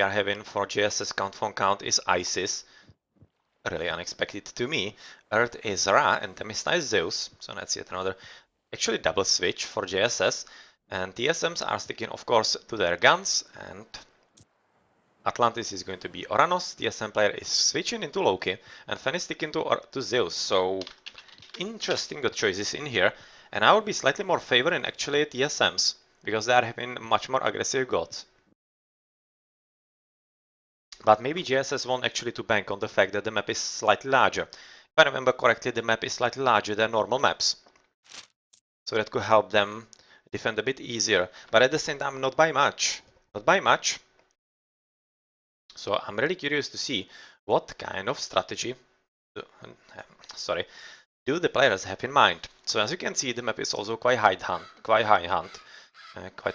we are having for JSS count for count is Isis. Really unexpected to me. Earth is Ra and Themista is Zeus. So that's yet another actually double switch for JSS. And TSMs are sticking, of course, to their guns. And Atlantis is going to be Oranos. TSM player is switching into Loki. And Fen is sticking to Zeus. So interesting good choices in here. And I would be slightly more favoring actually TSMs, because they are having much more aggressive gods. But maybe JSS want actually to bank on the fact that the map is slightly larger. If I remember correctly, the map is slightly larger than normal maps. So that could help them defend a bit easier. But at the same time, not by much. Not by much. So I'm really curious to see what kind of strategy do the players have in mind. So as you can see, the map is also quite high hunt, quite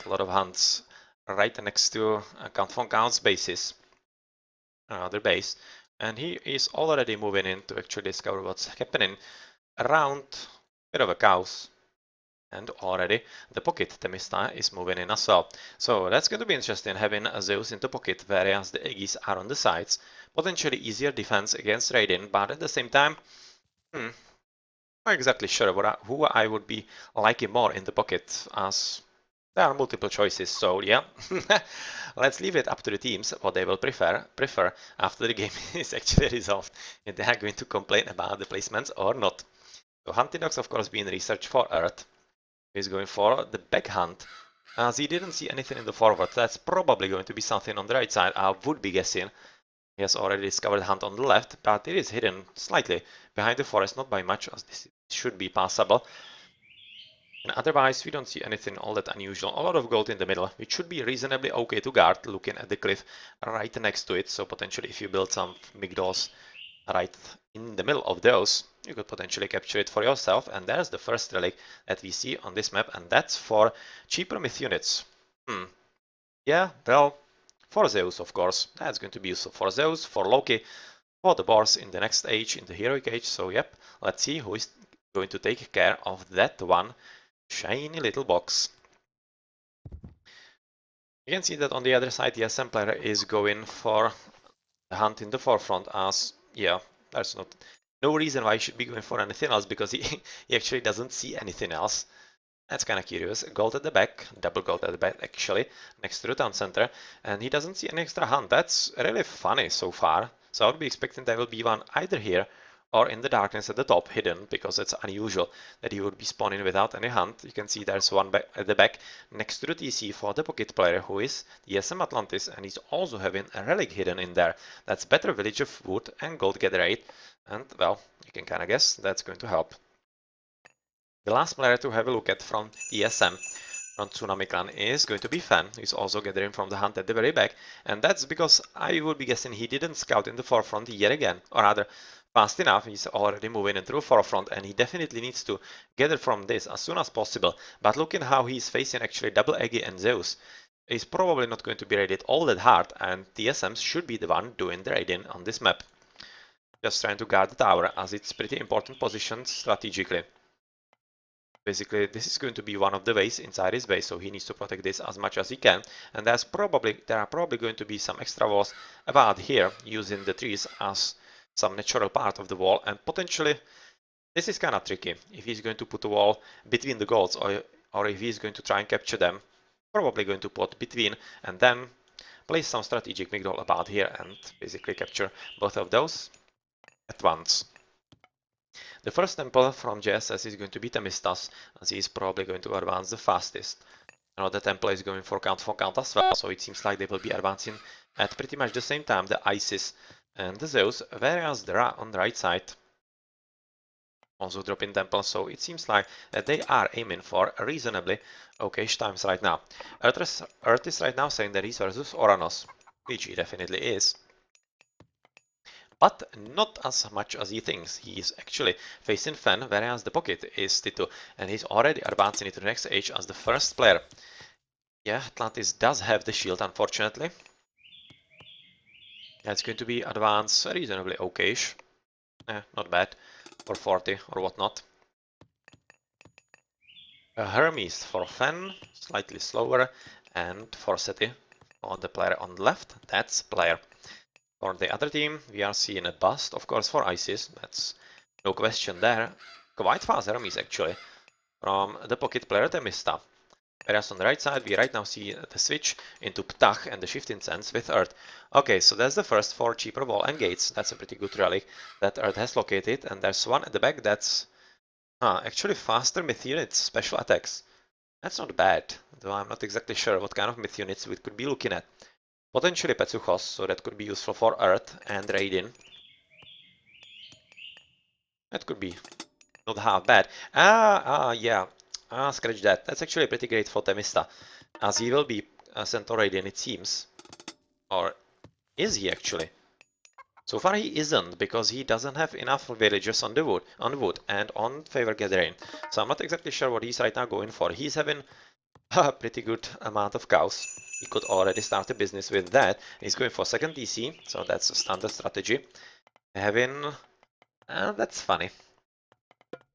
a lot of hunts right next to Count von Count's bases, another base, and he is already moving in to actually discover what's happening around a bit of a chaos. And already the pocket Themista is moving in as well. So that's going to be interesting, having a Zeus in the pocket, whereas the Aegis are on the sides. Potentially easier defense against Raiden, but at the same time, not exactly sure who I would be liking more in the pocket, as there are multiple choices. So yeah, let's leave it up to the teams what they will prefer after the game is actually resolved, if they are going to complain about the placements or not. So Huntinox, of course, being researched for Earth. He's going for the back hunt, as he didn't see anything in the forward. That's probably going to be something on the right side, I would be guessing. He has already discovered hunt on the left, but it is hidden slightly behind the forest, not by much, as this should be passable. And otherwise, we don't see anything all that unusual. A lot of gold in the middle, which should be reasonably okay to guard, looking at the cliff right next to it. So potentially, if you build some migdals right in the middle of those, you could potentially capture it for yourself. And there's the first relic that we see on this map, and that's for cheaper myth units. Yeah, well, for Zeus, of course. That's going to be useful for Zeus, for Loki, for the boss in the next age, in the heroic age. So yep, let's see who is going to take care of that one shiny little box. You can see that on the other side, the TSM player is going for the hunt in the forefront, as, yeah, there's no reason why he should be going for anything else, because he actually doesn't see anything else. That's kind of curious. Gold at the back, double gold at the back actually, next to the town center, and he doesn't see an extra hunt. That's really funny so far. So I would be expecting there will be one either here or in the darkness at the top, hidden, because it's unusual that he would be spawning without any hunt. You can see there's one at the back next to the TC for the pocket player, who is the SM Atlantis, and he's also having a relic hidden in there. That's better Village of Wood and Gold Gather 8, and well, you can kind of guess that's going to help. The last player to have a look at from TSM, from Tsunami Clan, is going to be Fen, who's also gathering from the hunt at the very back, and that's because I would be guessing he didn't scout in the forefront yet again, or rather, fast enough. He's already moving into the forefront, and he definitely needs to gather from this as soon as possible. But looking how he's facing actually double Egi and Zeus, he's probably not going to be raided all that hard, and TSMs should be the one doing the raiding on this map. Just trying to guard the tower, as it's pretty important position strategically. Basically, this is going to be one of the ways inside his base, so he needs to protect this as much as he can. And there are probably going to be some extra walls about here, using the trees as some natural part of the wall. And potentially, this is kind of tricky. If he's going to put a wall between the golds, or if he's going to try and capture them, probably going to put between, and then place some strategic migdol about here and basically capture both of those at once. The first temple from JSS is going to be Themista's, as he is probably going to advance the fastest. The temple is going for count as well, so it seems like they will be advancing at pretty much the same time, the Isis and the Zeus, whereas the Ra on the right side also dropping temples, so it seems like that they are aiming for reasonably okay times right now. Earth is right now saying that he's versus Oranos, which he definitely is. But not as much as he thinks. He is actually facing Fen, whereas the pocket is Titu, and he's already advancing into the next age as the first player. Yeah, Atlantis does have the shield, unfortunately. Yeah, it's going to be advanced reasonably okayish. Not bad for 40 or whatnot. Hermes for Fen, slightly slower, and for Seti on the player on the left, that's player. For the other team, we are seeing a bust, of course, for ISIS. That's no question there. Quite fast enemies, actually, from the pocket player Temista. Whereas on the right side, we right now see the switch into Ptah and the shifting sense with Earth. Okay, so that's the first 4 cheaper wall and gates. That's a pretty good relic that Earth has located. And there's one at the back that's actually faster myth units, special attacks. That's not bad, though I'm not exactly sure what kind of myth units we could be looking at. Potentially Petsuchos, so that could be useful for Earth and Raiden. That could be not half bad. Yeah. Scratch that. That's actually pretty great for Temista, as he will be sent to Raiden, it seems. Or is he actually? So far he isn't, because he doesn't have enough villagers on the wood and on favor gathering. So I'm not exactly sure what he's right now going for. He's having a pretty good amount of cows. He could already start a business with that. He's going for second DC, so that's a standard strategy. Having... that's funny.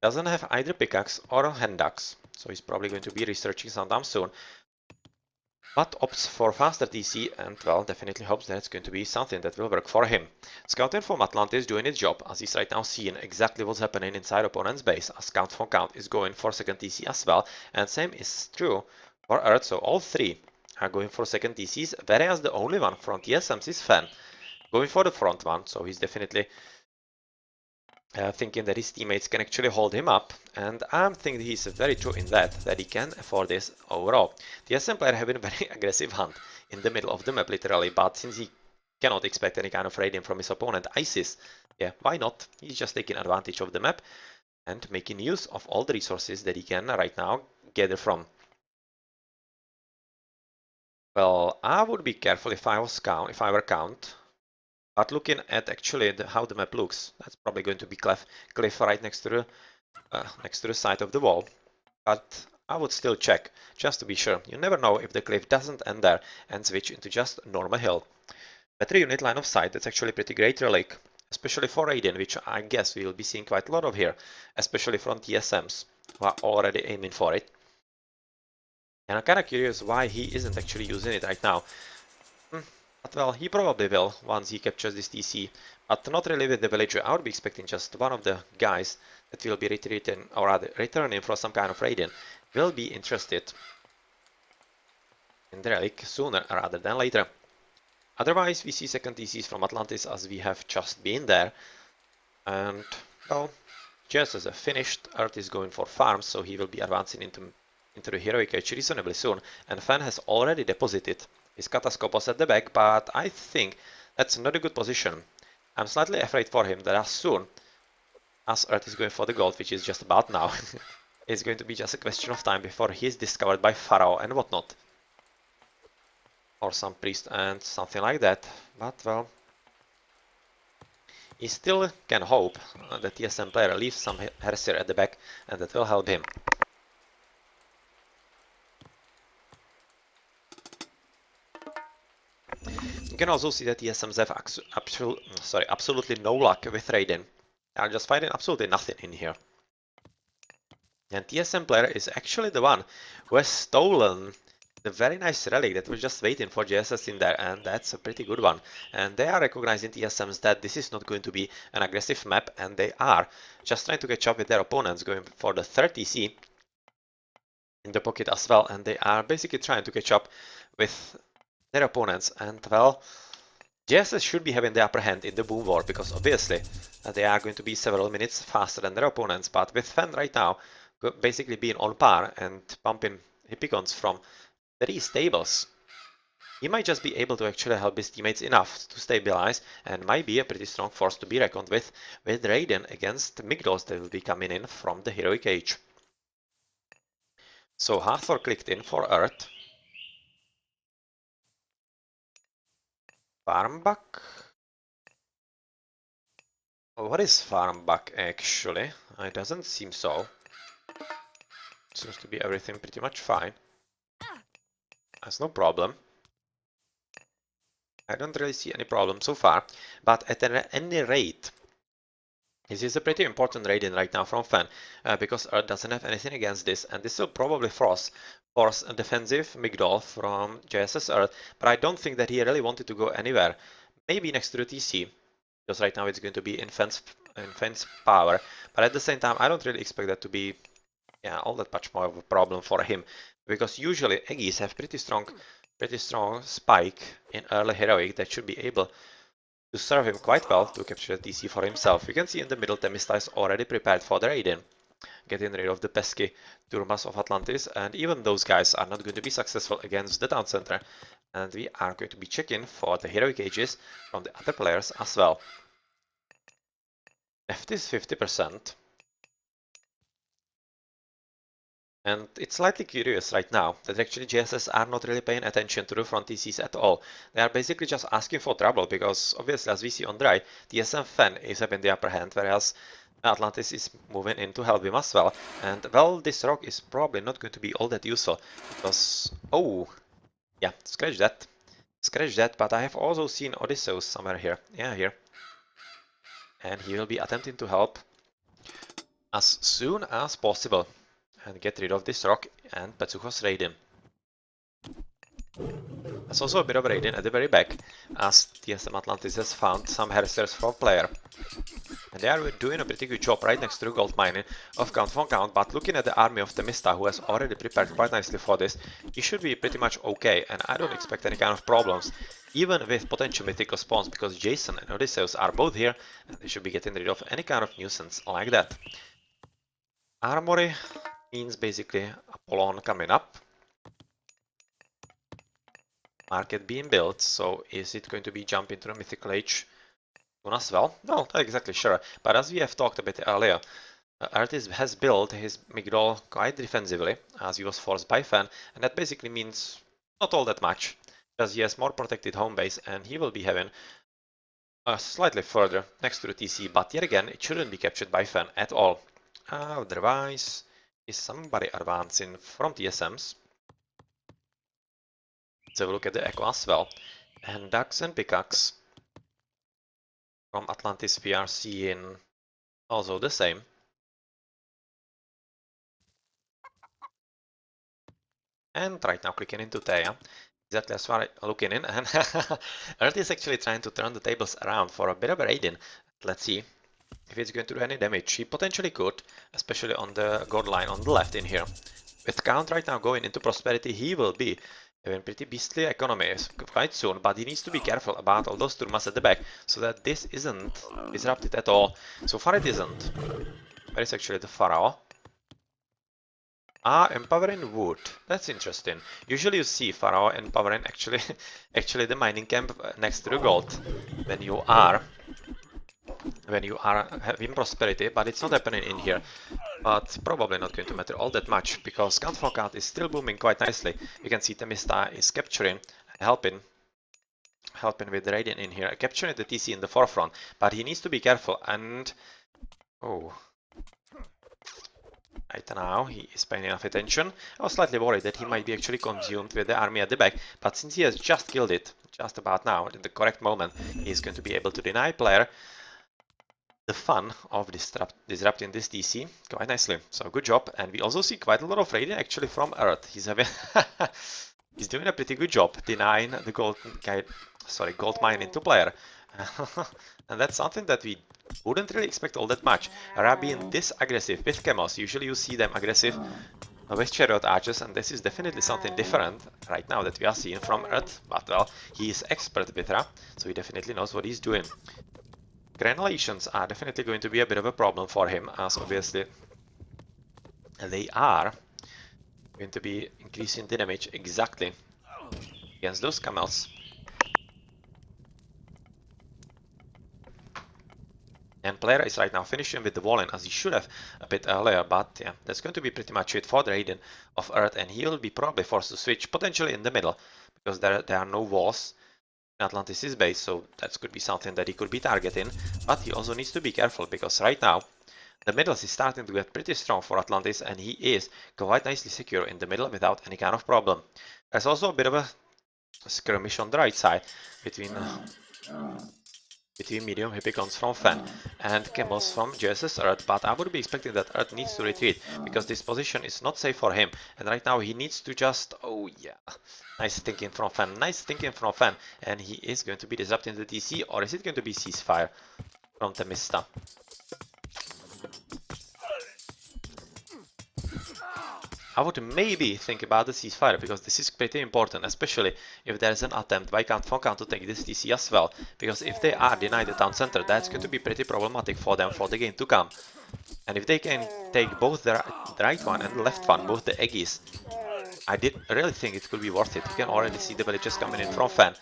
Doesn't have either pickaxe or hand axe, so he's probably going to be researching sometime soon. But opts for faster DC and, well, definitely hopes that it's going to be something that will work for him. Scouting from Atlantis doing its job, as he's right now seeing exactly what's happening inside opponent's base, as Scout from Count is going for second DC as well, and same is true for Earth, so all 3 are going for second DCs, whereas the only one from TSMs is Fan, going for the front one, so he's definitely thinking that his teammates can actually hold him up, and I'm thinking he's very true in that he can afford this overall. The TSM player having a very aggressive hunt in the middle of the map, literally, but since he cannot expect any kind of raiding from his opponent, ISIS, yeah, why not? He's just taking advantage of the map and making use of all the resources that he can right now gather from. Well, I would be careful if I were Count. But looking at actually how the map looks, that's probably going to be cliff right next to the side of the wall. But I would still check, just to be sure. You never know if the cliff doesn't end there and switch into just normal hill. Better unit line of sight, that's actually pretty great relic, especially for Raiden, which I guess we will be seeing quite a lot of here, especially from TSMs, who are already aiming for it. And I'm kinda curious why he isn't actually using it right now. But well, he probably will once he captures this TC, but not really with the villager. I would be expecting just one of the guys that will be retreating, or rather returning for some kind of raiding, will be interested in the relic sooner rather than later. Otherwise, we see second TCs from Atlantis as we have just been there, and well, just as a finished, Earth is going for farms, so he will be advancing into the heroic age reasonably soon, and Fan has already deposited his Katascopos at the back, but I think that's not a good position. I'm slightly afraid for him that as soon as Earth is going for the gold, which is just about now, it's going to be just a question of time before he is discovered by Pharaoh and whatnot. Or some priest and something like that, but well, he still can hope that the TSM player leaves some Hersier at the back, and that will help him. You can also see that TSMs have absolutely no luck with Raiden. They are just fighting absolutely nothing in here. And TSM player is actually the one who has stolen the very nice relic that was just waiting for JSS in there, and that's a pretty good one. And they are recognizing TSMs that this is not going to be an aggressive map, and they are just trying to catch up with their opponents, going for the 30C in the pocket as well, and they are basically trying to catch up with their opponents, and well, JSS should be having the upper hand in the boom war, because obviously they are going to be several minutes faster than their opponents, but with Fan right now basically being on par and pumping Hippicons from 3 stables, he might just be able to actually help his teammates enough to stabilize, and might be a pretty strong force to be reckoned with Raiden against Migdos that will be coming in from the heroic age. So Hathor clicked in for Earth. Farmbak? What is Farmbak actually? It doesn't seem so. Seems to be everything pretty much fine. That's no problem. I don't really see any problem so far, but at any rate, This is a pretty important raid-in right now from Fen, because Earth doesn't have anything against this, and this will probably force a defensive Migdol from JSS Earth, but I don't think that he really wanted to go anywhere. Maybe next to the TC, because right now it's going to be in Fen's power, but at the same time I don't really expect that to be all that much more of a problem for him, because usually Aegis have pretty strong spike in early heroic that should be able to serve him quite well to capture the TC for himself. You can see in the middle Themista is already prepared for the raid-in, getting rid of the pesky Turmas of Atlantis, and even those guys are not going to be successful against the town center, and we are going to be checking for the heroic ages from the other players as well. Left is 50%. And it's slightly curious right now that actually JSS are not really paying attention to the front TCs at all. They are basically just asking for trouble because obviously, as we see on the right, TSM Fen is having the upper hand, whereas Atlantis is moving in to help him as well. And well, this rock is probably not going to be all that useful because, oh, yeah, scratch that, but I have also seen Odysseus somewhere here, yeah, here. And he will be attempting to help as soon as possible and get rid of this rock and Petsucho's raid-in. There's also a bit of raid-in at the very back, as TSM Atlantis has found some heresters from player. And they are doing a pretty good job right next to the gold mining of Count von Count, but looking at the army of Themista, who has already prepared quite nicely for this, he should be pretty much okay, and I don't expect any kind of problems, even with potential mythical spawns, because Jason and Odysseus are both here, and they should be getting rid of any kind of nuisance like that. Armory means basically Apollon coming up. Market being built, so is it going to be jump into the mythical age soon as well? No, not exactly sure, but as we have talked a bit earlier, Artis has built his Migdol quite defensively, as he was forced by Fen, and that basically means not all that much, because he has more protected home base, and he will be having slightly further next to the TC, but yet again, it shouldn't be captured by Fen at all. Otherwise, is somebody advancing from TSMs? Let's have a look at the Echo as well. And Ducks and Pickaxe from Atlantis we are seeing also the same. And right now clicking into Thea, exactly as far as looking in, and Earth is actually trying to turn the tables around for a bit of a raid-in. Let's see if it's going to do any damage. He potentially could, especially on the gold line on the left in here. With Count right now going into prosperity, he will be having pretty beastly economies quite soon, but he needs to be careful about all those turmas at the back, so that this isn't disrupted at all. So far it isn't. Where is actually the Pharaoh? Empowering wood. That's interesting. Usually you see Pharaoh empowering actually the mining camp next to the gold when you are having prosperity, but it's not happening in here. But probably not going to matter all that much, because Count von Count is still booming quite nicely. You can see Themista is capturing, helping with the raid-in in here, capturing the TC in the forefront, but he needs to be careful, and oh, right now he is paying enough attention. I was slightly worried that he might be actually consumed with the army at the back, but since he has just killed it, just about now, at the correct moment, he is going to be able to deny player the fun of disrupting this DC quite nicely. So good job, and we also see quite a lot of raiding actually from Earth. He's having he's doing a pretty good job denying the gold mine into player. And that's something that we wouldn't really expect all that much. Being this aggressive with Chemos, usually you see them aggressive with chariot archers, and this is definitely something different right now that we are seeing from Earth. But well, he is expert with Ra, so he definitely knows what he's doing. Granulations are definitely going to be a bit of a problem for him, as obviously they are going to be increasing the damage exactly against those camels. And player is right now finishing with the wall-in, as he should have a bit earlier, but yeah, that's going to be pretty much it for the raid-in of Earth, and he'll be probably forced to switch potentially in the middle, because there are no walls in Atlantis' base, so that could be something that he could be targeting, but he also needs to be careful, because right now the middle is starting to get pretty strong for Atlantis, and he is quite nicely secure in the middle without any kind of problem. There's also a bit of a skirmish on the right side between between medium hippicons from Fen and Chemos from JSS Earth, but I would be expecting that Earth needs to retreat because this position is not safe for him, and right now he needs to just, oh yeah, nice thinking from Fen, and he is going to be disrupting the TC, or is it going to be ceasefire from Temista? I would maybe think about the ceasefire, because this is pretty important, especially if there's an attempt by Count von Count to take this TC as well, because if they are denied the town center, that's going to be pretty problematic for them for the game to come. And if they can take both the right one and the left one, both the Eggies, I did really think it could be worth it. You can already see the villages coming in from Fen,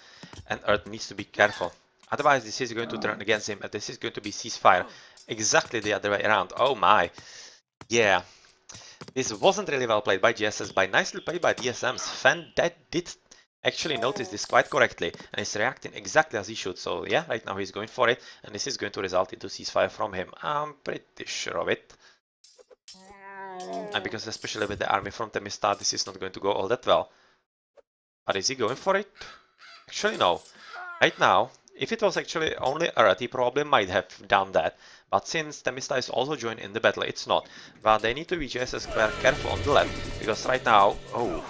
and Earth needs to be careful. Otherwise, this is going to turn against him, and this is going to be ceasefire. Exactly the other way around. Oh my. Yeah. This wasn't really well played by JSS, but nicely played by TSMs. Fen did actually notice this quite correctly, and is reacting exactly as he should. So yeah, right now he's going for it, and this is going to result into ceasefire from him. I'm pretty sure of it. And because especially with the army from Temista, this is not going to go all that well. But is he going for it? Actually no. Right now, if it was actually only Earth, he probably might have done that. But since Temista is also joined in the battle, it's not. But they need to be just as careful on the left, because right now, oh,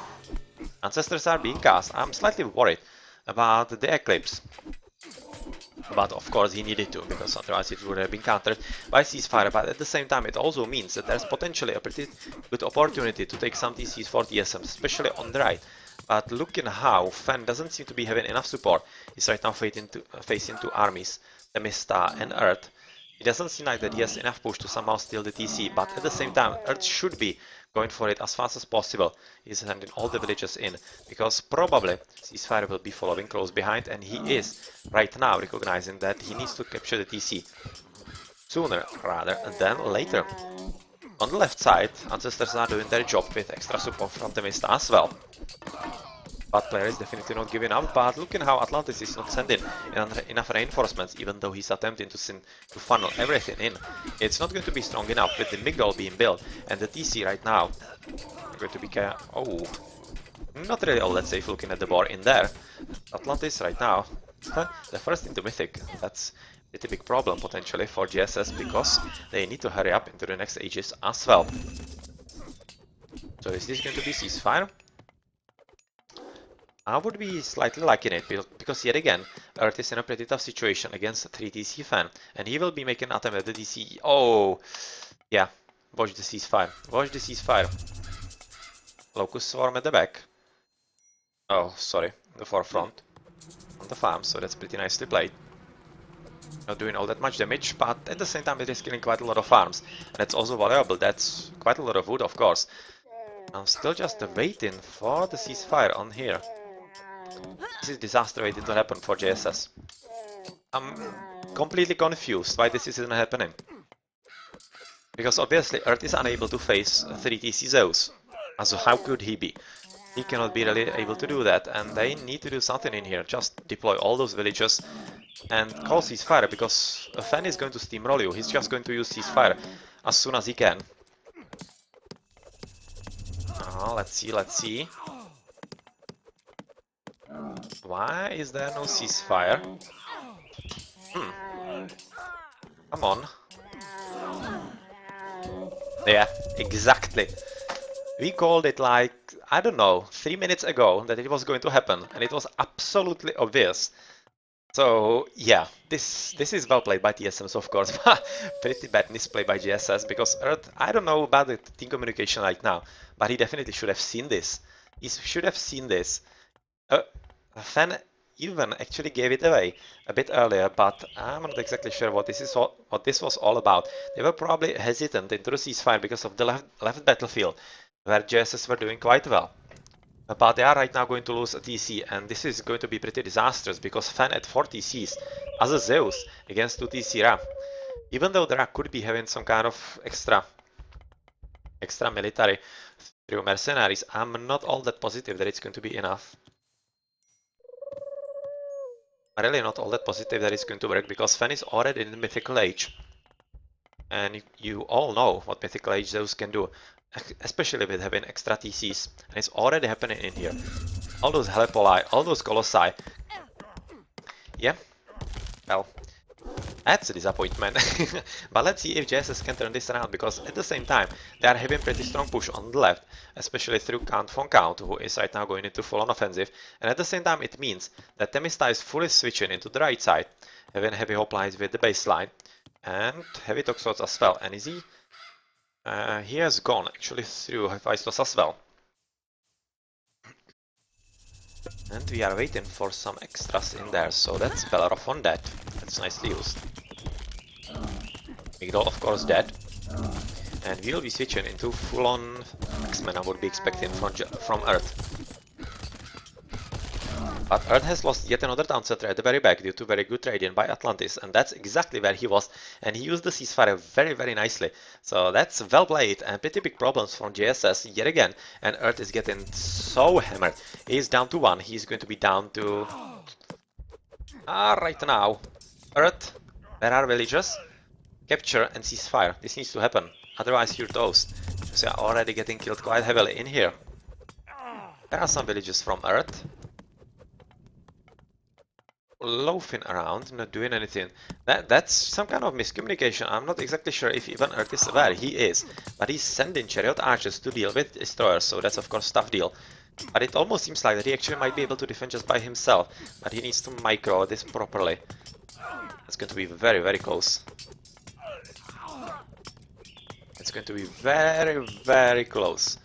ancestors are being cast. I'm slightly worried about the Eclipse. But of course he needed to, because otherwise it would have been countered by ceasefire. But at the same time, it also means that there's potentially a pretty good opportunity to take some TCs for TSM, especially on the right. But looking how Fen doesn't seem to be having enough support. He's right now facing two armies, Temista and Earth. It doesn't seem like that he has enough push to somehow steal the TC, but at the same time, Earth should be going for it as fast as possible. He's sending all the villagers in, because probably ceasefire will be following close behind, and he is right now recognizing that he needs to capture the TC sooner rather than later. On the left side, ancestors are doing their job with extra support from the Mista as well. But player is definitely not giving up, but looking how Atlantis is not sending enough reinforcements, even though he's attempting to funnel everything in. It's not going to be strong enough with the Migdol being built, and the TC right now going to be oh, not really all that safe looking at the bar in there. Atlantis right now, the first into Mythic, that's a pretty big problem potentially for JSS, because they need to hurry up into the next ages as well. So is this going to be ceasefire? I would be slightly liking it, because yet again, Earth is in a pretty tough situation against a 3 TC fan, and he will be making an attempt at the DC. Oh, yeah, watch the ceasefire, watch the ceasefire. Locust Swarm at the back. Oh, sorry, the forefront. On the farm, so that's pretty nicely played. Not doing all that much damage, but at the same time it is killing quite a lot of farms. And that's also valuable, that's quite a lot of wood, of course. I'm still just waiting for the ceasefire on here. This is disaster waiting to happen for JSS. I'm completely confused why this isn't happening. Because obviously Earth is unable to face 3 TC Zeus. So how could he be? He cannot be really able to do that, and they need to do something in here. Just deploy all those villagers and call ceasefire, because a fan is going to steamroll you. He's just going to use ceasefire as soon as he can. Let's see, let's see. Why is there no ceasefire? Come on. Yeah, exactly. We called it like, I don't know, 3 minutes ago that it was going to happen, and it was absolutely obvious. So yeah, this is well played by TSMs, of course, but pretty bad misplay by JSS, because Earth, I don't know about the team communication right now, but he definitely should have seen this. He should have seen this. Fan even actually gave it away a bit earlier, but I'm not exactly sure what this was all about. They were probably hesitant into the ceasefire because of the left battlefield, where JSS were doing quite well. But they are right now going to lose a TC, and this is going to be pretty disastrous, because Fan at 4 TCs as a Zeus against 2 TC Ra. Even though Ra could be having some kind of extra military through mercenaries, I'm not all that positive that it's going to be enough. I'm really not all that positive that it's going to work, because Fan is already in the Mythical Age. And you all know what Mythical Age Zeus can do, especially with having extra TCs. And it's already happening in here. All those Helepoli, all those Colossi. Yeah, well, That's a disappointment. But let's see if JSS can turn this around, because at the same time they are having pretty strong push on the left, especially through Count von Count, who is right now going into full-on offensive. And at the same time it means that Temista is fully switching into the right side, having heavy hoplites with the baseline and heavy toxots as well. And is he has gone actually through Hephaestus as well. And we are waiting for some extras in there, so that's Belarov on that. That's nicely used. Migdol, of course, dead. And we'll be switching into full-on X-Men, I would be expecting from Earth. But Earth has lost yet another town center at the very back due to very good trading by Atlantis, and that's exactly where he was, and he used the ceasefire very nicely. So that's well played, and pretty big problems from JSS yet again, and Earth is getting so hammered. He's down to 1, he's going to be down to... right now. Earth, where are villagers? Capture and ceasefire. This needs to happen, otherwise you're toast. So you're already getting killed quite heavily in here. There are some villages from Earth. Loafing around, not doing anything. That's some kind of miscommunication. I'm not exactly sure if even Earth is aware. He is, but he's sending chariot archers to deal with destroyers, so that's of course tough deal. But it almost seems like that he actually might be able to defend just by himself, but he needs to micro this properly. It's going to be very close. It's going to be very close.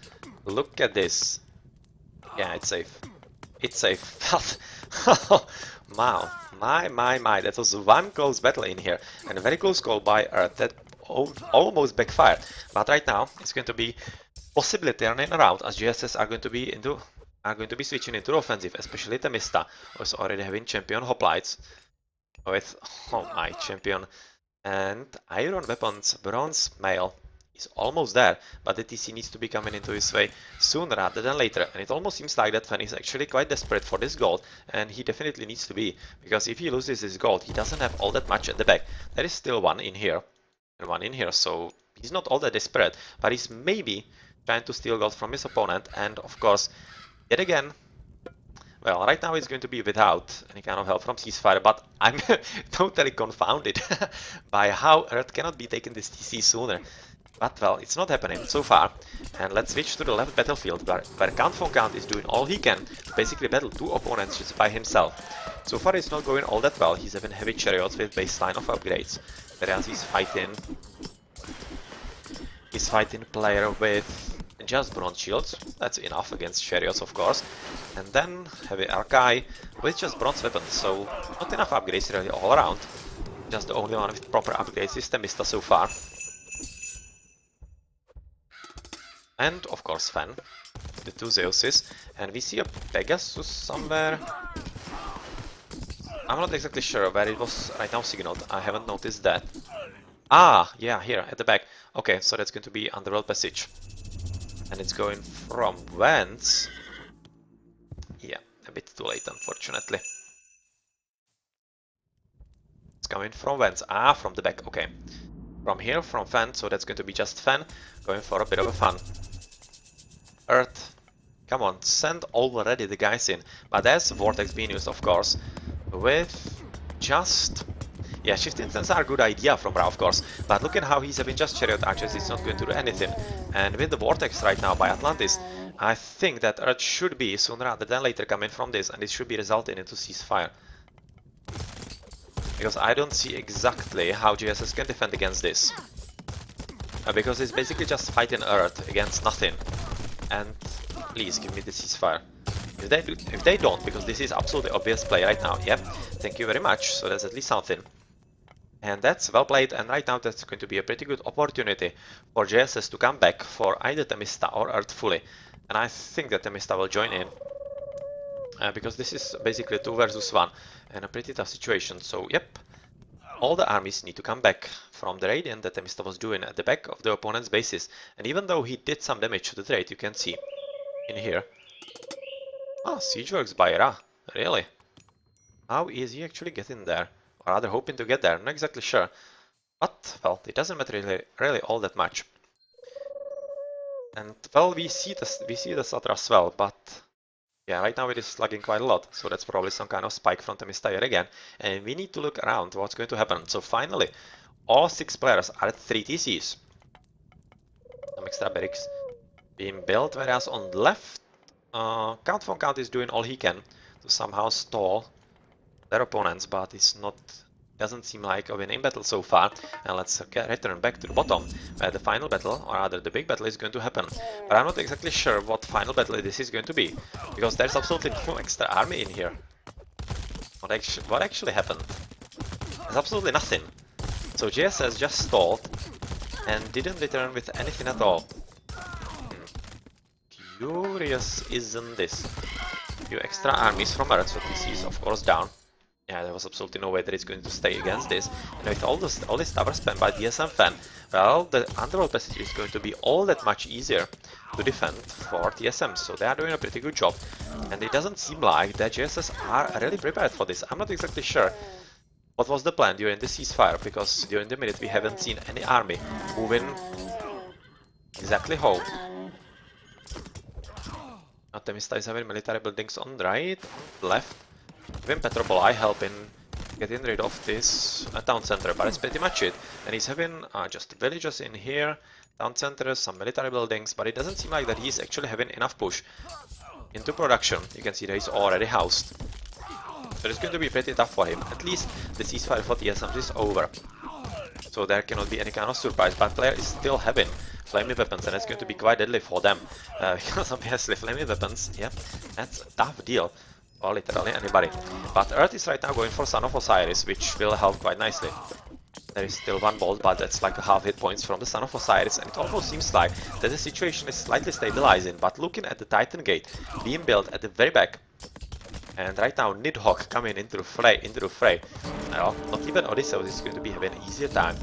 Look at this. Yeah, it's safe. It's safe. Wow, my, that was one close battle in here, and a very close call by Earth that almost backfired. But right now it's going to be possibly turning around, as JSS are going to be switching into the offensive, especially Temista, who is already having champion hoplites with my champion and iron weapons, bronze mail. Is almost there, but the TC needs to be coming into his way sooner rather than later, and it almost seems like that Fan is actually quite desperate for this gold, and he definitely needs to be, because if he loses his gold, he doesn't have all that much at the back. There is still one in here, and one in here, so he's not all that desperate, but he's maybe trying to steal gold from his opponent, and of course, yet again, well, right now it's going to be without any kind of help from ceasefire, but I'm totally confounded by how Earth cannot be taking this TC sooner. But well, it's not happening so far, and let's switch to the left battlefield where Count von Count is doing all he can to basically battle two opponents just by himself. So far it's not going all that well, he's having heavy chariots with baseline of upgrades, whereas he's fighting player with just bronze shields. That's enough against chariots, of course, and then heavy archi with just bronze weapons, so not enough upgrades really all around. Just the only one with proper upgrades is Temista so far. And of course Fan, the two Zeuses, and we see a Pegasus somewhere. I'm not exactly sure where it was right now signaled, I haven't noticed that. Ah, yeah, here at the back. Okay, so that's going to be Underworld Passage. And it's going from whence? Yeah, a bit too late unfortunately. It's coming from whence? Ah, from the back, okay. From here, from Fan, so that's going to be just Fan, going for a bit of a fun. Earth, come on, send already the guys in. But there's Vortex being used, of course, with just... Yeah, shift instants are a good idea from Ra, of course, but look at how he's having just chariot archers, it's not going to do anything. And with the Vortex right now by Atlantis, I think that Earth should be sooner rather than later coming from this, and it should be resulting into ceasefire. Because I don't see exactly how JSS can defend against this. Because it's basically just fighting Earth against nothing. And please give me the ceasefire. If they don't, because this is absolutely obvious play right now. Yep, thank you very much. So that's at least something. And that's well played, and right now that's going to be a pretty good opportunity for JSS to come back for either Temista or Earth fully. And I think that Temista will join in. Because this is basically 2 versus 1 and a pretty tough situation. So yep, all the armies need to come back from the radiant that Temista was doing at the back of the opponent's bases. And even though he did some damage to the trade, you can see in here. Ah, siege works by Ra, really? How is he actually getting there? Or rather hoping to get there, not exactly sure. But, well, it doesn't matter really all that much. And, well, we see the Satra as well, but Yeah, right now it is lagging quite a lot, so that's probably some kind of spike from the Mistire again, and we need to look around what's going to happen. So finally, all 6 players are at 3 TCs. Some extra barracks being built, whereas on the left, Count von Count is doing all he can to somehow stall their opponents, but it's not, doesn't seem like a winning battle so far. And let's return back to the bottom, where the final battle, or rather the big battle, is going to happen. But I'm not exactly sure what final battle this is going to be, because there's absolutely no extra army in here. What actually happened? There's absolutely nothing. So JSS just stalled and didn't return with anything at all. Curious, isn't this? Few extra armies from Earth, so TC is of course down. Yeah, there was absolutely no way that it's going to stay against this. And with all this tower spam by TSM fan, well, the underworld passage is going to be all that much easier to defend for TSM. So they are doing a pretty good job. And it doesn't seem like the JSS are really prepared for this. I'm not exactly sure what was the plan during the ceasefire, because during the minute we haven't seen any army moving exactly home. Artemista is having military buildings on the right, on the left. Even Petropoli helping getting rid of this town center, but that's pretty much it. And he's having just villages in here, town centers, some military buildings, but it doesn't seem like that he's actually having enough push into production. You can see that he's already housed. So it's going to be pretty tough for him. At least the ceasefire for TSM is over. So there cannot be any kind of surprise, but player is still having flaming weapons, and it's going to be quite deadly for them. Because obviously flaming weapons, yeah, that's a tough deal for literally anybody. But Earth is right now going for Son of Osiris, which will help quite nicely. There is still one bolt, but that's like a half hit points from the Son of Osiris, and it almost seems like that the situation is slightly stabilizing. But looking at the Titan Gate being built at the very back, and right now Nidhogg coming into the fray. Well, not even Odysseus is going to be having an easier time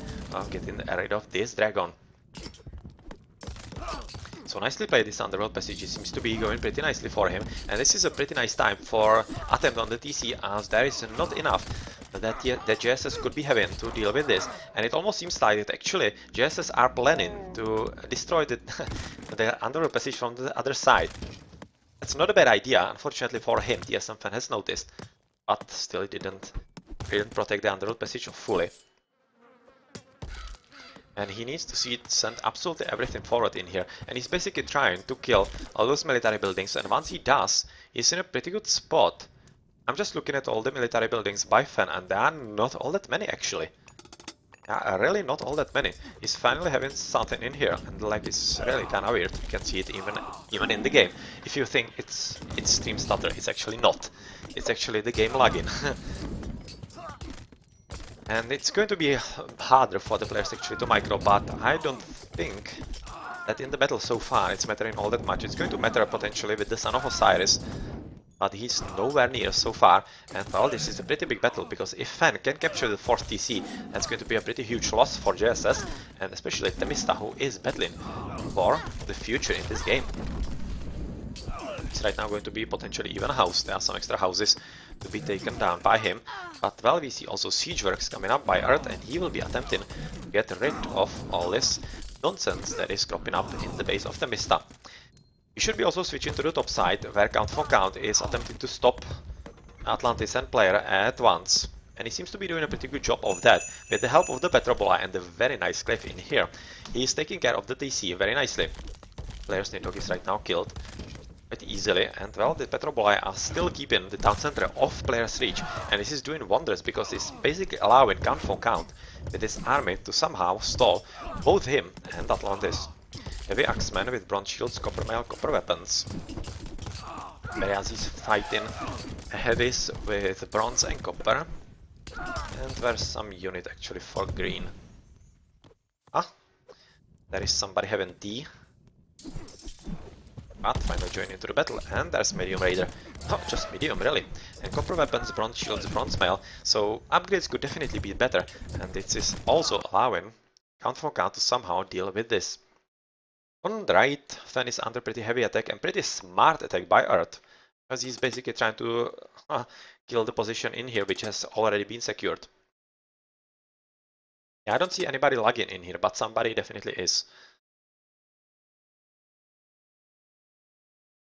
getting rid of this dragon. So nicely played, this underworld passage. It seems to be going pretty nicely for him, and this is a pretty nice time for attempt on the TC, as there is not enough that JSS could be having to deal with this. And it almost seems like that actually JSS are planning to destroy the, the underworld passage from the other side. It's not a bad idea, unfortunately for him. TSM fan has noticed, but still it didn't protect the underworld passage fully. And he needs to send absolutely everything forward in here, and he's basically trying to kill all those military buildings, and once he does, he's in a pretty good spot. I'm just looking at all the military buildings by fan, and there are not all that many actually. Yeah, really not all that many. He's finally having something in here, and like it's really kinda weird. You can see it even in the game. If you think it's stream stutter, it's actually not. It's actually the game lagging. And it's going to be harder for the players actually to micro, but I don't think that in the battle so far it's mattering all that much. It's going to matter potentially with the Son of Osiris, but he's nowhere near so far. And well, this is a pretty big battle, because if Fan can capture the 4th TC, that's going to be a pretty huge loss for JSS, and especially Temista, who is battling for the future in this game. It's right now going to be potentially even a house. There are some extra houses to be taken down by him. But well, we see also siege works coming up by Earth, and he will be attempting to get rid of all this nonsense that is cropping up in the base of the Mista. We should be also switching to the top side, where Count von Count is attempting to stop Atlantis and player at once. And he seems to be doing a pretty good job of that. With the help of the Petrobola and the very nice cliff in here, he is taking care of the TC very nicely. Player's Nidhogg is right now killed quite easily, and well, the Petrobola are still keeping the town center off player's reach, and this is doing wonders, because it's basically allowing Count von Count with his army to somehow stall both him and Atlantis. Heavy axemen with bronze shields, copper mail, copper weapons. Whereas he's fighting heavies with bronze and copper. And there's some unit actually for green. Ah, there is somebody having tea. But finally joining into the battle, and there's medium raider. Not just medium, really. And copper weapons, bronze shields, bronze mail. So upgrades could definitely be better, and it is also allowing Count von Count to somehow deal with this. On the right, Fan is under pretty heavy attack, and pretty smart attack by Earth, because he's basically trying to kill the position in here, which has already been secured. Yeah, I don't see anybody lagging in here, but somebody definitely is.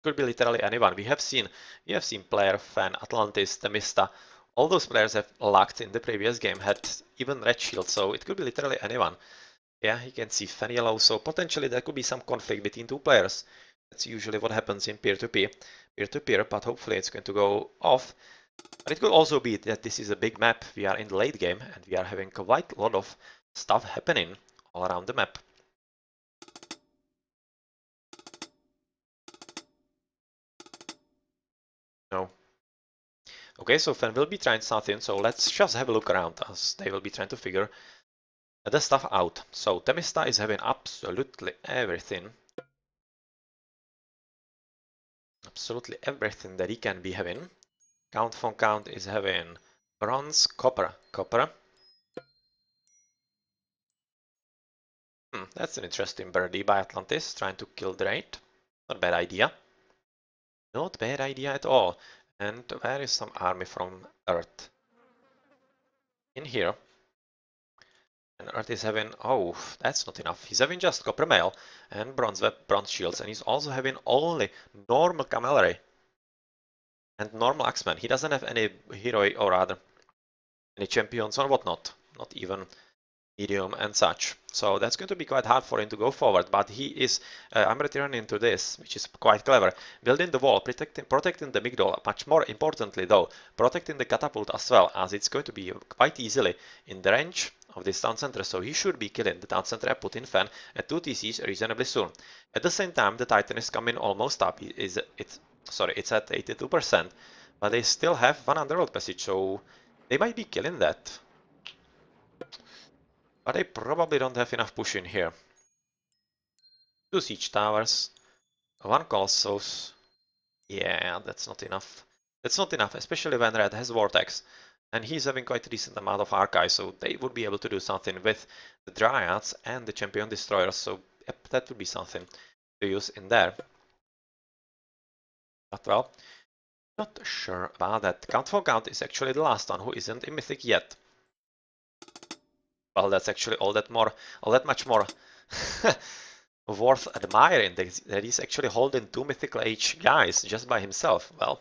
Could be literally anyone. We have seen Player, Fan, Atlantis, Themista. All those players have lacked in the previous game, had even red shield, so it could be literally anyone. Yeah, you can see Fan yellow, so potentially there could be some conflict between two players. That's usually what happens in peer-to-peer, but hopefully it's going to go off. But it could also be that this is a big map. We are in the late game and we are having quite a lot of stuff happening all around the map. No. Okay, so Fan will be trying something, so let's just have a look around us. They will be trying to figure the stuff out. So Themista is having absolutely everything. Absolutely everything that he can be having. Count von Count is having bronze, copper. That's an interesting birdie by Atlantis, trying to kill the raid. Not a bad idea. Not bad idea at all. And where is some army from Earth? In here. And Earth is having, oh, that's not enough. He's having just copper mail and bronze shields, and he's also having only normal cavalry and normal axemen. He doesn't have any heroic or rather any champions or whatnot, not even medium and such. So that's going to be quite hard for him to go forward, but he is, I'm returning to this, which is quite clever. Building the wall, protecting the Migdol, much more importantly though, protecting the catapult as well, as it's going to be quite easily in the range of this town center, so he should be killing the town center. I put in Fan at 2 TCs reasonably soon. At the same time, the Titan is coming almost up. It's at 82%, but they still have one underworld passage, so they might be killing that. But they probably don't have enough push in here. 2 siege towers, 1 colossus. Yeah, that's not enough. That's not enough, especially when Red has Vortex. And he's having quite a decent amount of archives, so they would be able to do something with the Dryads and the Champion Destroyers, so yep, that would be something to use in there. But well, not sure about that. Count for Count is actually the last one who isn't in Mythic yet. Well, that's actually all that much more worth admiring that he's actually holding 2 mythical age guys just by himself. Well,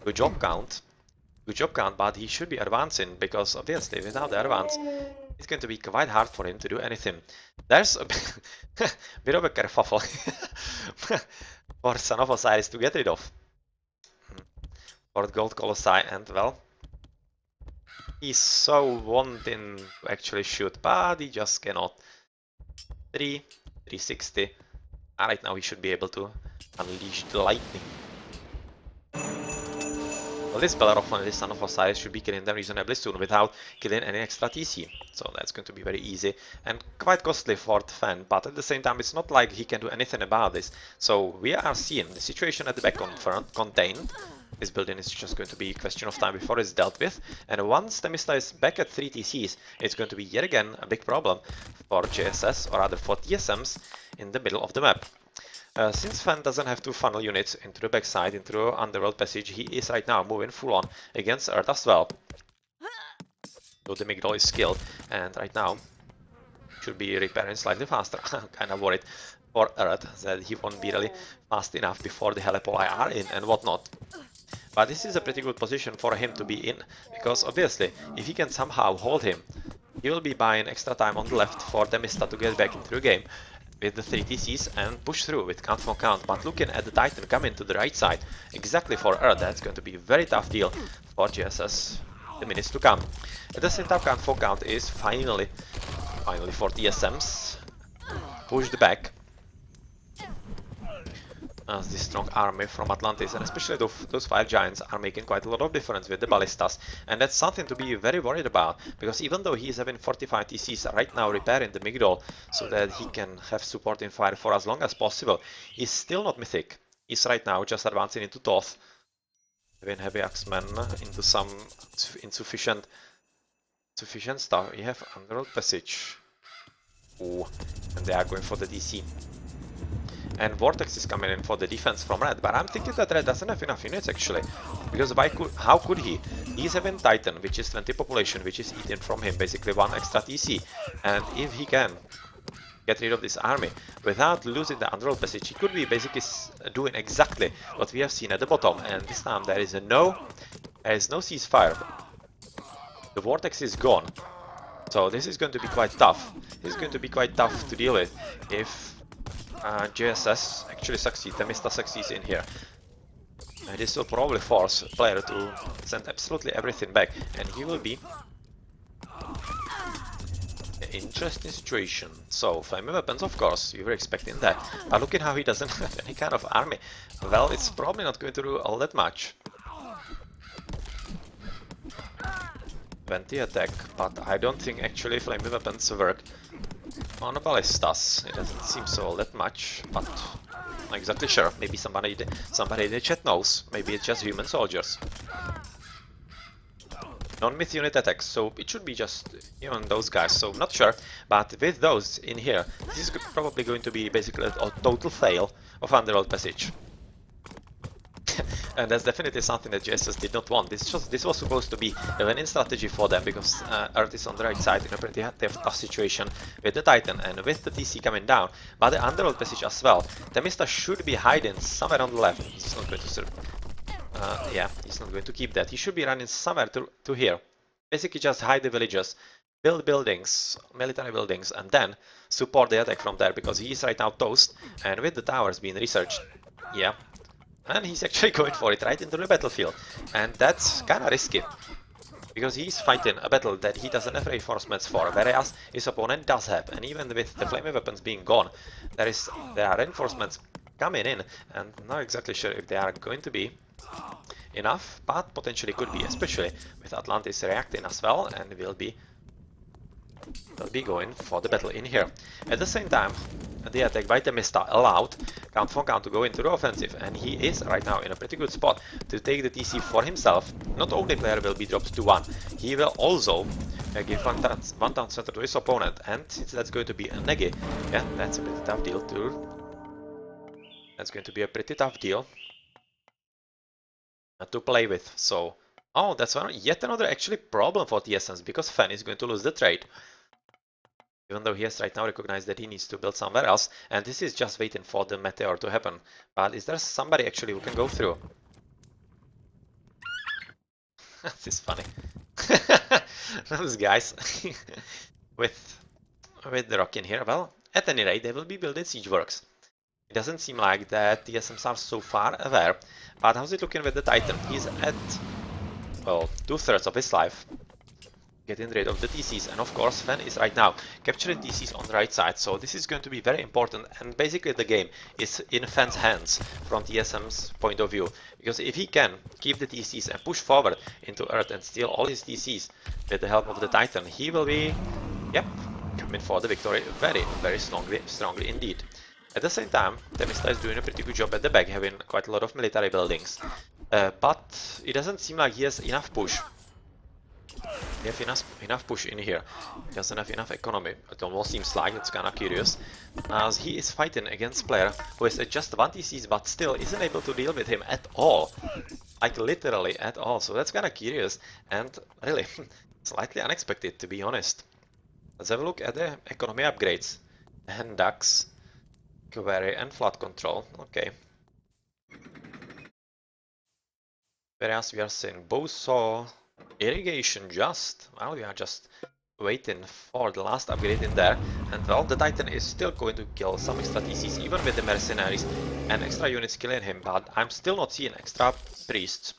good job Count, but he should be advancing, because obviously without the advance it's going to be quite hard for him to do anything. There's a bit of a kerfuffle for Son of Osiris to get rid of. For Gold Colossi, and well, he's so wanting to actually shoot, but he just cannot. 360. Right now he should be able to unleash the lightning. Well, this Bellerophon and this Son of Osiris should be killing them reasonably soon without killing any extra TC. So that's going to be very easy and quite costly for the Fan, but at the same time it's not like he can do anything about this. So we are seeing the situation at the back contained. This building is just going to be a question of time before it's dealt with, and once Themista is back at 3 TCs, it's going to be yet again a big problem for JSS, or rather for TSMs, in the middle of the map. Since Fan doesn't have to funnel units into the backside, into Underworld Passage, he is right now moving full on against Earth as well. So the Migdol is skilled, and right now should be repairing slightly faster. I'm kind of worried for Earth that he won't be really fast enough before the Helipoli are in and whatnot. But this is a pretty good position for him to be in, because obviously, if he can somehow hold him, he will be buying extra time on the left for Themista to get back into the game with the 3 TCs and push through with Count for Count. But looking at the Titan coming to the right side, exactly for Earth, that's going to be a very tough deal for JSS the minutes to come. At the same time, Count for Count is finally for TSMs pushed back. As this strong army from Atlantis, and especially those 5 giants, are making quite a lot of difference with the ballistas, and that's something to be very worried about, because even though he is having 45 TCs right now repairing the Migdol so that he can have supporting fire for as long as possible, he's still not Mythic. He's right now just advancing into Thoth, having heavy axemen into some insufficient stuff. We have Underworld Passage. Ooh, and they are going for the DC. And Vortex is coming in for the defense from Red, but I'm thinking that Red doesn't have enough units actually, because how could he? He's having Titan, which is 20 population, which is eating from him basically 1 extra TC, and if he can get rid of this army without losing the underworld passage. He could be basically doing exactly what we have seen at the bottom, and this time there is no ceasefire. The vortex is gone, so this is going to be quite tough. This is going to be quite tough to deal with if JSS actually succeeds, Temista succeeds in here. And this will probably force a player to send absolutely everything back, and he will be an interesting situation. So, flaming weapons, of course, you were expecting that. But look at how he doesn't have any kind of army. Well, it's probably not going to do all that much. 20 attack, but I don't think actually flaming weapons work on ballistas. It doesn't seem so all that much, but not exactly sure. Maybe somebody in the chat knows. Maybe it's just human soldiers. Non-myth unit attacks, so it should be just even those guys, so not sure. But with those in here, this is probably going to be basically a total fail of Underworld Passage. And that's definitely something that JSS did not want. This was supposed to be a winning strategy for them, because Earth is on the right side in a pretty tough situation with the Titan and with the TC coming down, but the Underworld Passage as well. Temista should be hiding somewhere on the left. He's not going to yeah, he's not going to keep that. He should be running somewhere to here. Basically just hide the villagers, build buildings, military buildings, and then support the attack from there, because he is right now toast, and with the towers being researched, yeah. And he's actually going for it right into the battlefield. And that's kinda risky, because he's fighting a battle that he doesn't have reinforcements for, whereas his opponent does have. And even with the flaming weapons being gone, there are reinforcements coming in, and not exactly sure if they are going to be enough, but potentially could be, especially with Atlantis reacting as well, and will be going for the battle in here. At the same time, the attack by Temista allowed Count von Count to go into the offensive, and he is right now in a pretty good spot to take the TC for himself. Not only player will be dropped to 1, he will also give one down center to his opponent, and since that's going to be a negi, yeah, that's a pretty tough deal too. That's going to be a pretty tough deal to play with. So, oh, that's yet another actually problem for TSMs, because Fen is going to lose the trade. Even though he has right now recognized that he needs to build somewhere else, and this is just waiting for the meteor to happen. But is there somebody actually who can go through? This is funny. Those guys with the rock in here. Well, at any rate, they will be building siege works. It doesn't seem like that TSMs are so far aware. But how's it looking with the Titan? He's at, well, 2/3 of his life, getting rid of the TCs, and of course Fen is right now capturing TCs on the right side, so this is going to be very important, and basically the game is in Fen's hands from TSM's point of view, because if he can keep the TCs and push forward into Earth and steal all his TCs with the help of the Titan, he will be, yep, coming for the victory very strongly indeed. At the same time, Temista is doing a pretty good job at the back, having quite a lot of military buildings, but it doesn't seem like he has enough push. He has enough push in here. He doesn't have enough economy. It almost seems like, it's kinda curious, as he is fighting against a player who has just 1 TCs but still isn't able to deal with him at all. Like literally at all. So that's kinda curious and really slightly unexpected, to be honest. Let's have a look at the economy upgrades. Hand ducks, query and flood control. Okay. Whereas we are seeing bow saw, irrigation just, well, we are just waiting for the last upgrade in there, and well, the Titan is still going to kill some extra TCs even with the mercenaries and extra units killing him, but I'm still not seeing extra priests.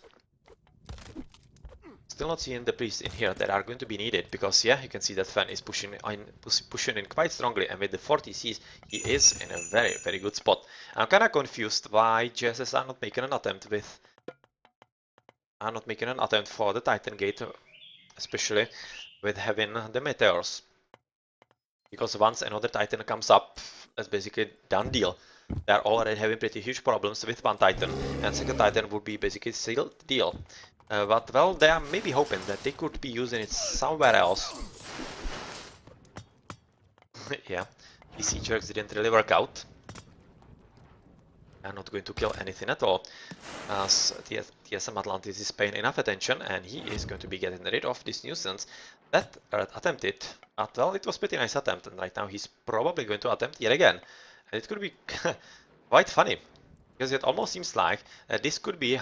Still not seeing the priests in here that are going to be needed, because yeah, you can see that Fen is pushing in quite strongly, and with the 4 TCs he is in a very good spot. I'm kinda confused why JSS are not making an attempt for the Titan Gate, especially with having the meteors. Because once another Titan comes up, that's basically done deal. They are already having pretty huge problems with 1 Titan, and 2nd Titan would be basically sealed deal. But well, they are maybe hoping that they could be using it somewhere else. Yeah, these siege works didn't really work out. They are not going to kill anything at all, as TSM Atlantis is paying enough attention, and he is going to be getting rid of this nuisance that Earth attempted. But well, it was a pretty nice attempt, and right now he's probably going to attempt yet again. And it could be quite funny, because it almost seems like this could be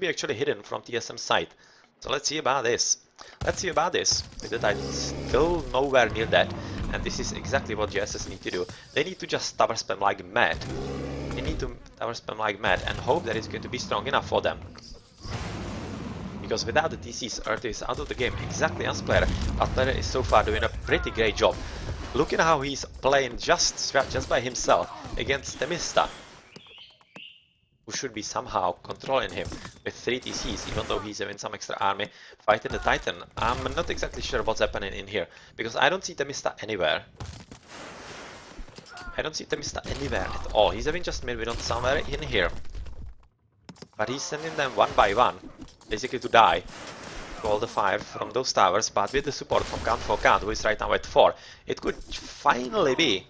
actually hidden from TSM's side. So let's see about this. Let's see about this. With the Titans still nowhere near that, and this is exactly what JSS need to do. They need to just tower spam like mad. They need to tower spam like mad and hope that it's going to be strong enough for them. Because without the TCs, Earth is out of the game, exactly as player. But player is so far doing a pretty great job. Look at how he's playing just by himself against Themista, who should be somehow controlling him with 3 TCs, even though he's having some extra army fighting the Titan. I'm not exactly sure what's happening in here, because I don't see Themista anywhere. I don't see Themista anywhere at all. He's having just Mirmidon somewhere in here. But he's sending them one by one, basically to die. To all the 5 from those towers, but with the support from Count for Count, who is right now at 4, it could finally be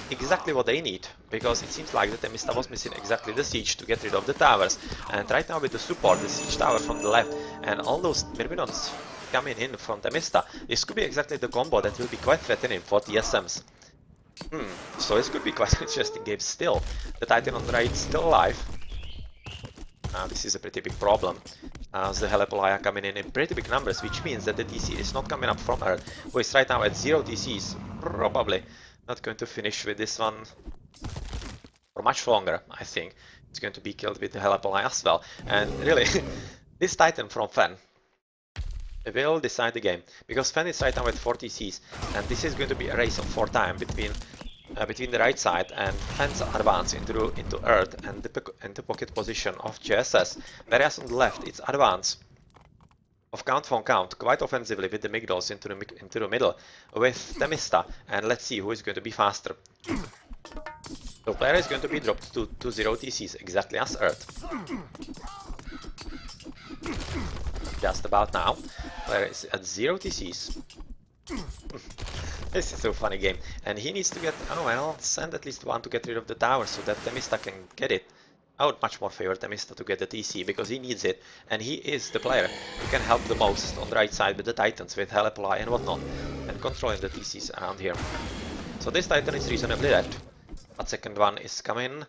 exactly what they need, because it seems like that Themista was missing exactly the siege to get rid of the towers. And right now with the support, the siege tower from the left, and all those Myrmidons coming in from Themista, this could be exactly the combo that will be quite threatening for TSMs. So this could be quite an interesting game still. The Titan on the right is still alive. This is a pretty big problem, as the Helepolia are coming in pretty big numbers, which means that the TC is not coming up from Earth, who is right now at 0 TCs, probably not going to finish with this one for much longer. I think it's going to be killed with the Helepolia as well. And really, this Titan from Fen will decide the game, because Fen is right now at 4 TCs, and this is going to be a race for time between the right side and Fen's advance into Earth and the pocket position of JSS, whereas on the left it's advance of Count von Count quite offensively with the Migdals into the middle with Themista, and let's see who is going to be faster. So player is going to be dropped to 0 TCs, exactly as Earth. Just about now, player is at 0 TCs. This is a funny game, and he needs to get, oh well, send at least one to get rid of the tower so that Themista can get it. I would much more favor Themista to get the TC, because he needs it, and he is the player who can help the most on the right side with the Titans, with Helepolia and whatnot, and controlling the TCs around here. So this Titan is reasonably dead, but second one is coming,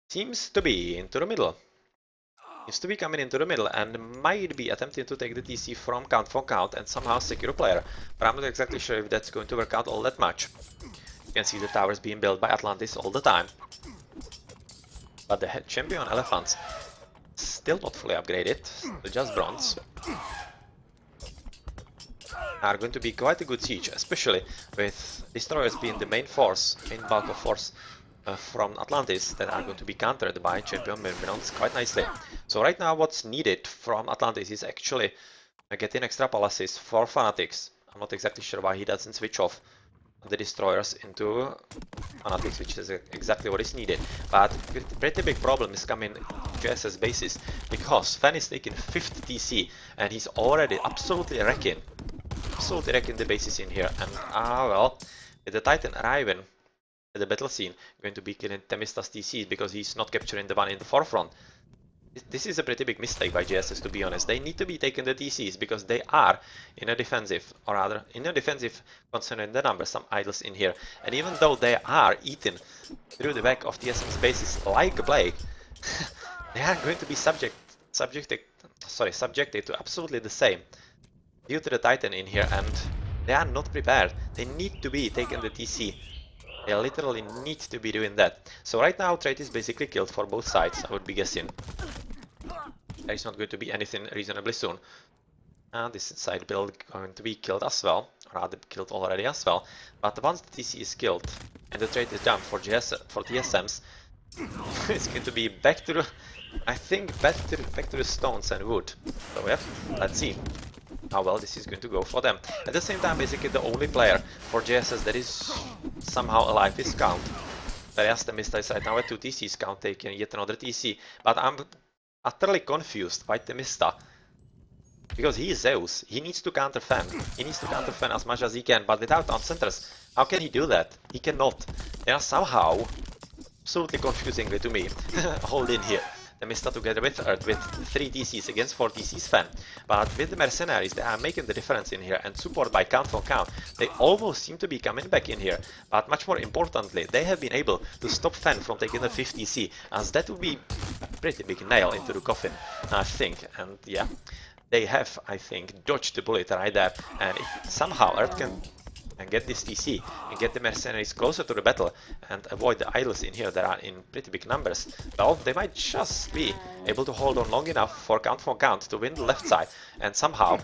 seems to be into the middle. Seems to be coming into the middle and might be attempting to take the TC from Count for Count and somehow secure a player, but I'm not exactly sure if that's going to work out all that much. You can see the towers being built by Atlantis all the time. But the champion elephants still not fully upgraded, just bronze. Are going to be quite a good siege, especially with destroyers being the main bulk of force from Atlantis that are going to be countered by champion Myrmidons quite nicely. So right now what's needed from Atlantis is actually getting extra palaces for Fanatics. I'm not exactly sure why he doesn't switch off the destroyers into Fanatics, which is exactly what is needed. But pretty big problem is coming JSS bases, because Fen is taking 5th TC and he's already absolutely wrecking the bases in here. And well, with the Titan arriving at the battle scene, going to be killing Themista's TCs because he's not capturing the one in the forefront. This is a pretty big mistake by JSS, to be honest. They need to be taking the TCs because they are in a defensive, or rather in a defensive concerning the numbers, some idols in here. And even though they are eaten through the back of TSM's bases like a plague, they are going to be subjected to absolutely the same due to the Titan in here, and they are not prepared. They need to be taking the TC. They literally need to be doing that. So right now trade is basically killed for both sides, I would be guessing. There is not going to be anything reasonably soon. And this side build going to be killed as well, or rather killed already as well. But once the TC is killed and the trade is done for TSMs, it's going to be back to the, I think, back to the stones and wood. So yeah, let's see how well this is going to go for them. At the same time, basically the only player for JSS that is somehow alive is Count. Whereas Themista is right now at 2 TCs, Count taking yet another TC. But I'm utterly confused by Themista, because he is Zeus. He needs to counter Fen. He needs to counter Fen as much as he can, but without town centers, how can he do that? He cannot. They are somehow, absolutely confusingly to me, hold in here. Temista together with Earth with 3 DCs against 4 DCs Fen. But with the Mercenaries, they are making the difference in here, and support by Count for Count, they almost seem to be coming back in here. But much more importantly, they have been able to stop Fen from taking the 5th DC, as that would be a pretty big nail into the coffin, I think. And yeah, they have, I think, dodged the bullet right there, and if somehow Earth can get this TC and get the Mercenaries closer to the battle and avoid the idols in here that are in pretty big numbers, well, they might just be able to hold on long enough for Count to win the left side and somehow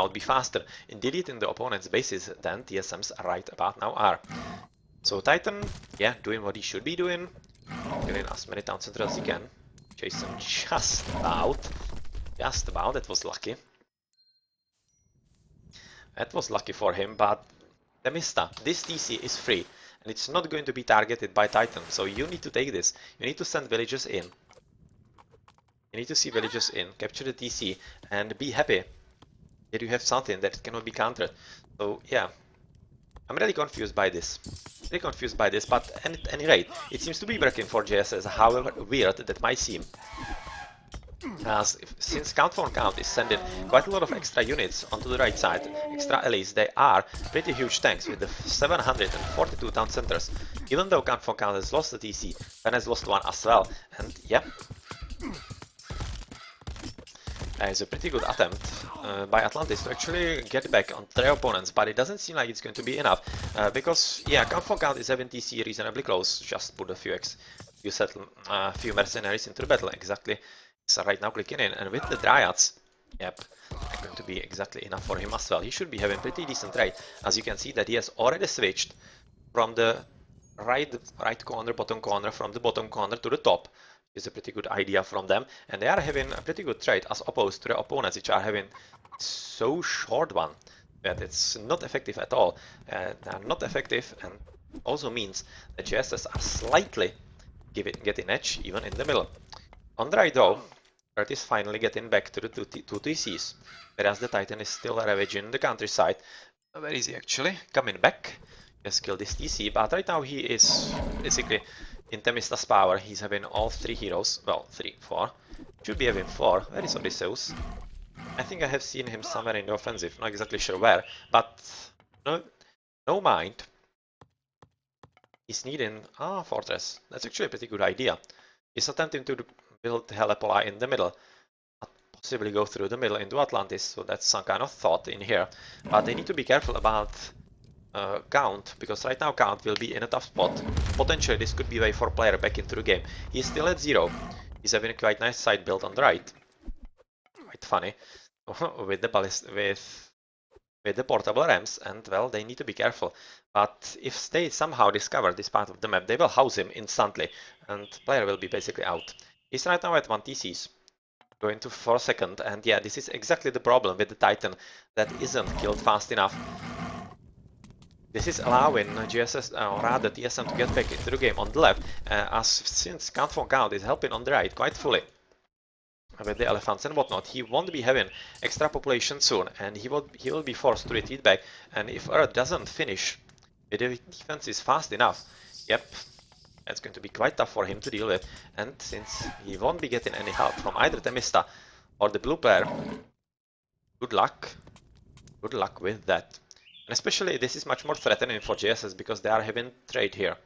be faster in deleting the opponent's bases than TSMs right about now are. So Titan, yeah, doing what he should be doing, getting as many town centers as he can. Jason just about, that was lucky. That was lucky for him, but Temista, this TC is free, and it's not going to be targeted by Titan, so you need to take this. You need to send villagers in. You need to see villagers in, capture the TC, and be happy that you have something that cannot be countered. So yeah, I'm really confused by this. But at any rate, it seems to be working for JSS, however weird that might seem. Since Count for Count is sending quite a lot of extra units onto the right side, extra allies, they are pretty huge tanks with the 742 town centers. Even though Count for Count has lost the TC, Fen has lost one as well, and yeah, it's a pretty good attempt by Atlantis to actually get back on their opponents, but it doesn't seem like it's going to be enough, because yeah, Count for Count is having TC reasonably close. Just put a few mercenaries into the battle, exactly. So right now clicking in, and with the Dryads, yep, it's going to be exactly enough for him as well. He should be having pretty decent trade, as you can see that he has already switched from the right corner, bottom corner, from the bottom corner to the top. Is a pretty good idea from them, and they are having a pretty good trade as opposed to the opponents, which are having so short one that it's not effective at all. They are not effective, and also means that JSS are slightly getting edge even in the middle. On the right though, Earth is finally getting back to the two TCs, whereas the Titan is still ravaging the countryside. Where is he actually? Coming back. He has killed this TC, but right now he is basically in Temista's power. He's having all 3 heroes, well, 3, 4. Should be having 4. Where is Odysseus? I think I have seen him somewhere in the offensive, not exactly sure where, but no mind. He's needing fortress. That's actually a pretty good idea. He's attempting to build Helepola in the middle, possibly go through the middle into Atlantis, so that's some kind of thought in here. But they need to be careful about Count, because right now Count will be in a tough spot. Potentially this could be a way for player back into the game. He's still at 0. He's having a quite nice side build on the right. Quite funny. with the portable rams, and well, they need to be careful. But if they somehow discover this part of the map, they will house him instantly, and player will be basically out. He's right now at 1 TCs, going to 4 second, and yeah, this is exactly the problem with the Titan that isn't killed fast enough. This is allowing JSS, or rather TSM, to get back into the game on the left, since Count for Count is helping on the right quite fully with the elephants and whatnot. He won't be having extra population soon, and he will be forced to retreat back. And if Earth doesn't finish with the defenses fast enough, yep, it's going to be quite tough for him to deal with. And since he won't be getting any help from either Temista or the blue player, good luck with that. And especially this is much more threatening for JSS because they are having trade here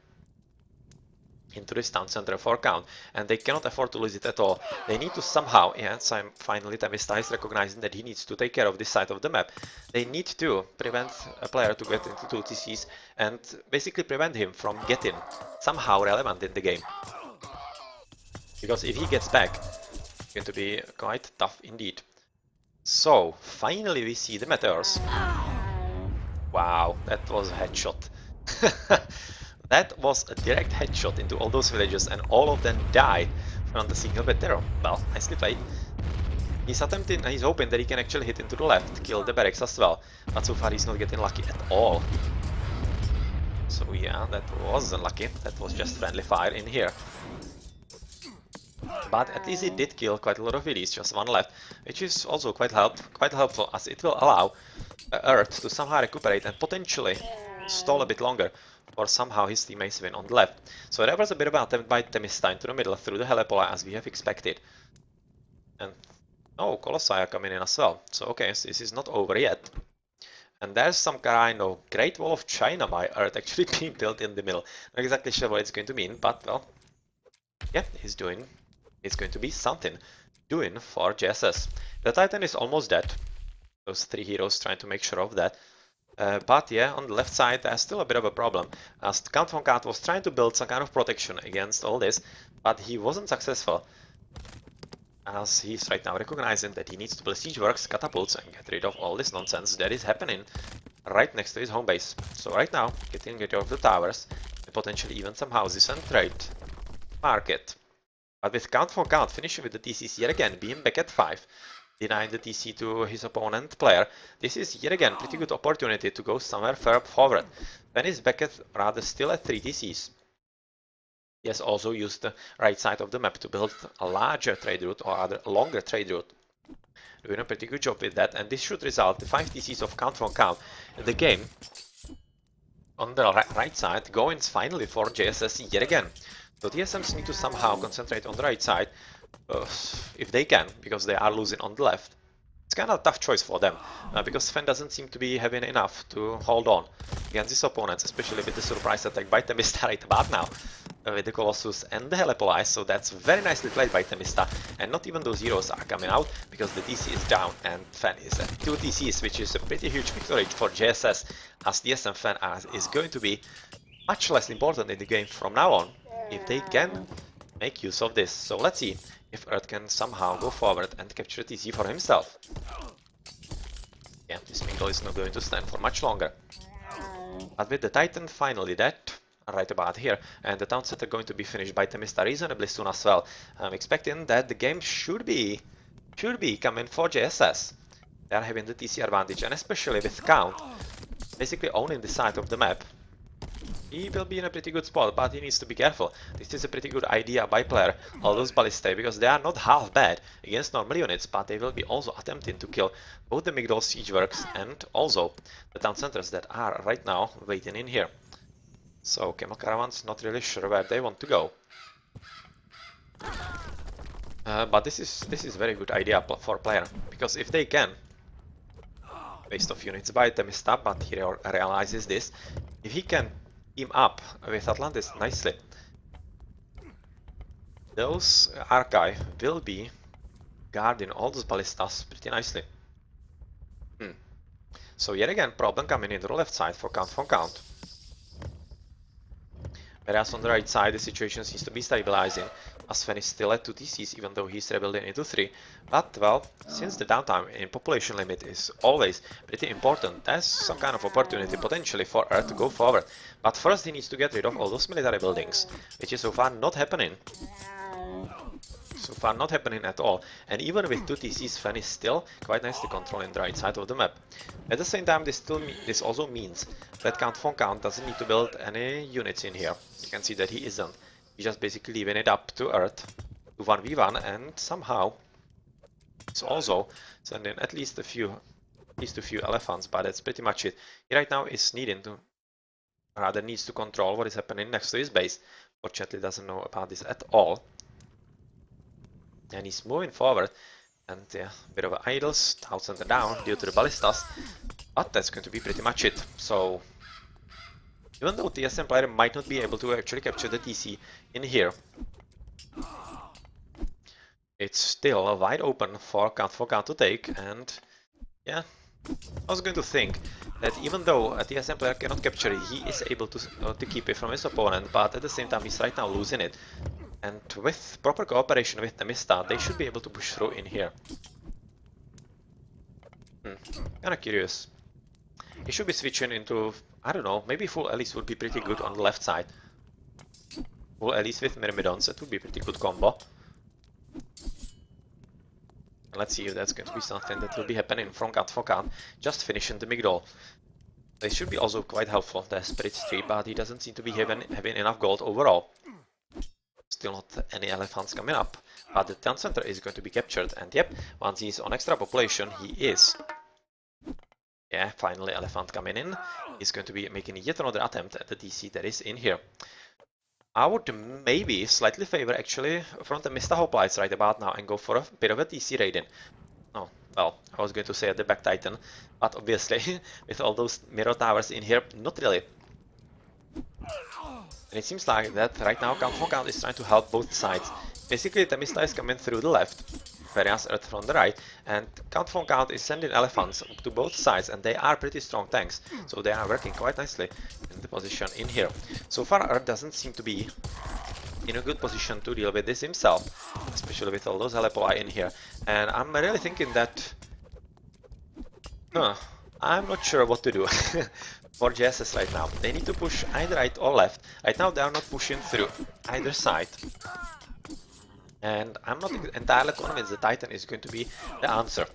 into this town center for Count, and they cannot afford to lose it at all. They need to somehow, yeah, so finally Temista is recognizing that he needs to take care of this side of the map. They need to prevent a player to get into 2 TCs and basically prevent him from getting somehow relevant in the game. Because if he gets back, it's going to be quite tough indeed. So, finally we see the meteors. Wow, that was a headshot. That was a direct headshot into all those villages, and all of them died from the single meteor. Well, nicely played. He's attempting, he's hoping that he can actually hit into the left, kill the barracks as well, but so far he's not getting lucky at all. So yeah, that wasn't lucky, that was just friendly fire in here. But at least it did kill quite a lot of VDs, just 1 left, which is also quite helpful, as it will allow Earth to somehow recuperate and potentially stall a bit longer or somehow his teammates win on the left. So there was a bit of an attempt by Temista into the middle through the Helepola as we have expected. And oh, Colossi are coming in as well. So okay, so this is not over yet. And there's some kind of Great Wall of China by Earth actually being built in the middle. Not exactly sure what it's going to mean, but well, yeah, it's going to be something doing for JSS. The Titan is almost dead. Those 3 heroes trying to make sure of that. But yeah, on the left side there's still a bit of a problem, as Count von Kat was trying to build some kind of protection against all this, but he wasn't successful, as he's right now recognizing that he needs to build siege works, catapults, and get rid of all this nonsense that is happening right next to his home base. So right now, getting rid of the towers, and potentially even some houses and trade market. But with Count von Kat finishing with the TCs yet again, being back at 5, denying the TC to his opponent player, this is yet again pretty good opportunity to go somewhere further forward. When he's back at, rather still at 3 TCs. He has also used the right side of the map to build a larger trade route or rather a longer trade route. Doing a pretty good job with that, and this should result in 5 TCs of Count von Kat in the game. On the right side, going finally for JSS yet again. So TSMs need to somehow concentrate on the right side, if they can, because they are losing on the left. It's kind of a tough choice for them, because Sven doesn't seem to be having enough to hold on against his opponents, especially with the surprise attack by Temista right about now, with the Colossus and the Helepolis. So that's very nicely played by Temista, and not even those heroes are coming out, because the TC is down and Sven is at 2 TCs, which is a pretty huge victory for JSS, as TSM Sven is going to be much less important in the game from now on, if they can make use of this. So let's see if Earth can somehow go forward and capture TC for himself. Yeah, this Mingle is not going to stand for much longer. But with the Titan finally dead, right about here, and the town center going to be finished by Temista reasonably soon as well, I'm expecting that the game should be coming for JSS. They are having the TC advantage, and especially with Count basically owning the side of the map, he will be in a pretty good spot, but he needs to be careful. This is a pretty good idea by player, all those ballistae, because they are not half bad against normal units, but they will be also attempting to kill both the Migdol siege works and also the town centers that are right now waiting in here. So Camel Caravan's not really sure where they want to go. But this is very good idea for player, because if they can, waste of units by Temista, but he realizes this, if he can team up with Atlantis nicely, those Archive will be guarding all those ballistas pretty nicely. So yet again, problem coming in the left side for Count von Count. Whereas on the right side, the situation seems to be stabilizing, as Sven is still at 2 TCs, even though he's rebuilding into 3. But, well, since the downtime in population limit is always pretty important, there's some kind of opportunity potentially for Earth to go forward. But first he needs to get rid of all those military buildings, which is so far not happening. So far not happening at all, and even with 2 TCs, Sven is still quite nicely controlling the right side of the map. At the same time, this also means that Count von Count doesn't need to build any units in here. You can see that he isn't. He's just basically leaving it up to Earth to 1v1, and somehow it's also sending at least a few elephants, but that's pretty much it. He right now is needs to control what is happening next to his base. Fortunately, doesn't know about this at all. And he's moving forward, and yeah, a bit of idles, town center down due to the ballistas, but that's going to be pretty much it. So even though TSM player might not be able to actually capture the TC in here, it's still wide open for Count von Count to take. And yeah, I was going to think that even though a TSM player cannot capture it, he is able to keep it from his opponent, but at the same time he's right now losing it. And with proper cooperation with Temista, they should be able to push through in here. Kinda curious. He should be switching into, I don't know, maybe full Elise would be pretty good on the left side. Full Elise with Myrmidons, that would be a pretty good combo. Let's see if that's going to be something that will be happening from Count von Count, just finishing the Migdol. They should be also quite helpful, the Spirit Tree, but he doesn't seem to be having enough gold overall. Still not any elephants coming up, but the town center is going to be captured, and yep, once he's on extra population, he is Yeah, finally Elephant coming in. He's going to be making yet another attempt at the DC that is in here. I would maybe slightly favor actually front the Mr. Hoplites right about now and go for a bit of a DC raid in. Oh, well, I was going to say at the back Titan, but obviously with all those mirror towers in here, not really. And it seems like that right now Count von Count is trying to help both sides. Basically, Temista is coming through the left, whereas Earth from the right, and Count von Count is sending elephants to both sides, and they are pretty strong tanks, so they are working quite nicely in the position in here. So far, Earth doesn't seem to be in a good position to deal with this himself, especially with all those Alepoi in here. And I'm really thinking that... I'm not sure what to do for JSS right now. They need to push either right or left. Right now they are not pushing through either side. And I'm not entirely convinced the Titan is going to be the answer.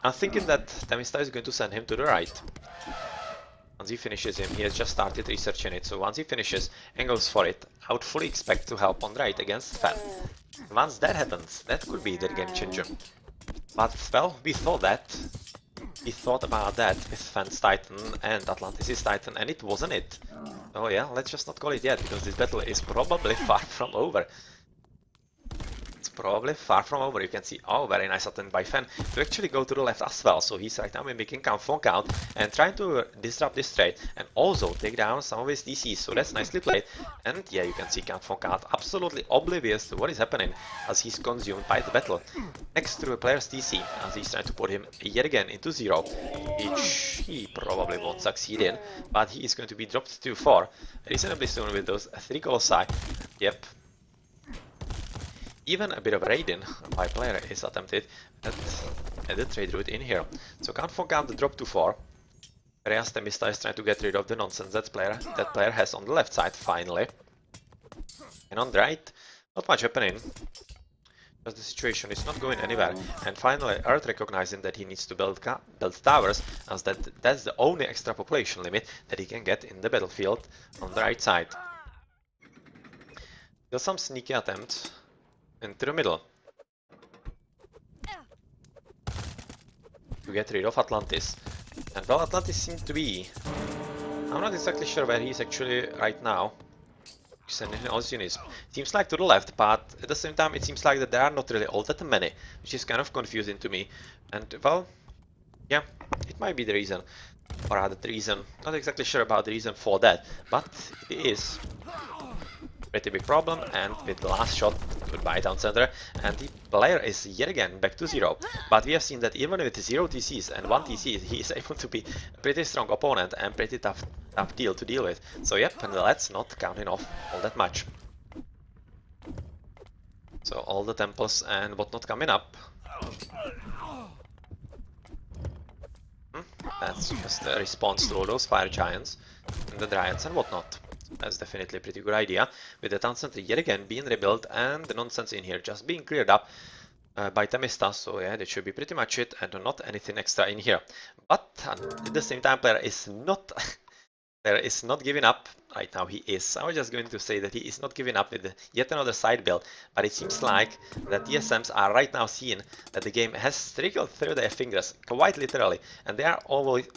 I'm thinking that Temista is going to send him to the right. Once he finishes him, he has just started researching it, so once he finishes and goes for it, I would fully expect to help on the right against Fan. Once that happens, that could be the game changer. But, well, we thought about that with Fan's Titan and Atlantis' Titan, and it wasn't it. Oh yeah, let's just not call it yet, because this battle is probably far from over. It's probably far from over. You can see, oh, very nice attempt by Fan to actually go to the left as well. So he's right now mimicking Count von Count and trying to disrupt this trade and also take down some of his DCs. So that's nicely played. And yeah, you can see Count von Count absolutely oblivious to what is happening as he's consumed by the battle next to a player's DC as he's trying to put him yet again into zero, which he probably won't succeed in, but he is going to be dropped to 4 reasonably soon with those 3 colossi. Yep. Even a bit of raiding by player is attempted at the trade route in here. So Count von Count drop to 4. Whereas Temista is trying to get rid of the nonsense that player has on the left side finally. And on the right, not much happening. Because the situation is not going anywhere. And finally Earth recognizing that he needs to build towers, as that's the only extra population limit that he can get in the battlefield on the right side. Still some sneaky attempt into the middle to get rid of Atlantis. And well, Atlantis seems to be... I'm not exactly sure where he's actually right now. Sending all his units. Seems like to the left, but at the same time it seems like that there are not really all that many, which is kind of confusing to me. And well, yeah, it might be the reason, or rather the reason, not exactly sure about the reason for that, but it is pretty big problem. And with the last shot, goodbye down center, and the player is yet again back to 0. But we have seen that even with 0 TCs and 1 TC, he is able to be a pretty strong opponent and pretty tough deal to deal with. So yep, and let's not count him off all that much. So all the temples and whatnot coming up. That's just a response to all those fire giants and the dryads and whatnot. That's definitely a pretty good idea, with the town center yet again being rebuilt and the nonsense in here just being cleared up by Temista. So yeah, that should be pretty much it, and not anything extra in here. But at the same time, player is not giving up. Right now he is. I was just going to say that he is not giving up with yet another side build, but it seems like the TSMs are right now seeing that the game has trickled through their fingers, quite literally, and they are always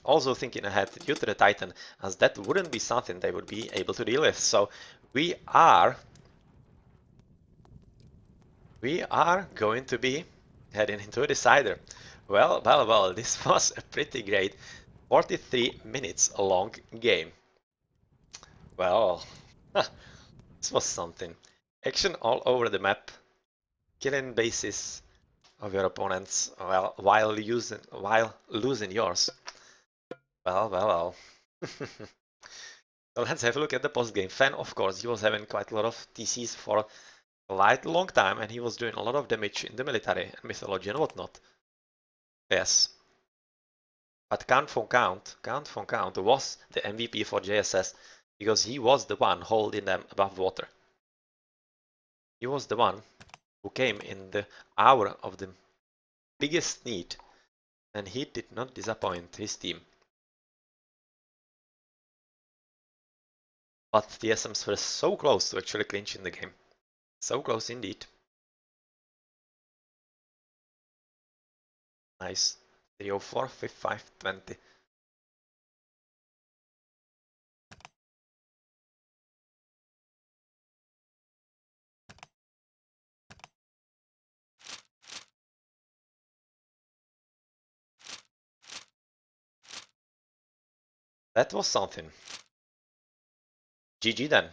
also thinking ahead due to the Titan, as that wouldn't be something they would be able to deal with. So we are going to be heading into a decider. Well, this was a pretty great 43 minutes long game. Well, this was something. Action all over the map, killing bases of your opponents while losing yours. Well. So let's have a look at the post game. Fan, of course, he was having quite a lot of TCs for quite a long time, and he was doing a lot of damage in the military and mythology and whatnot. Yes. But Count von Count was the MVP for JSS, because he was the one holding them above water. He was the one who came in the hour of the biggest need, and he did not disappoint his team. But the TSMs were so close to actually clinching the game. So close indeed. Nice. 304, 5520. That was something. GG then.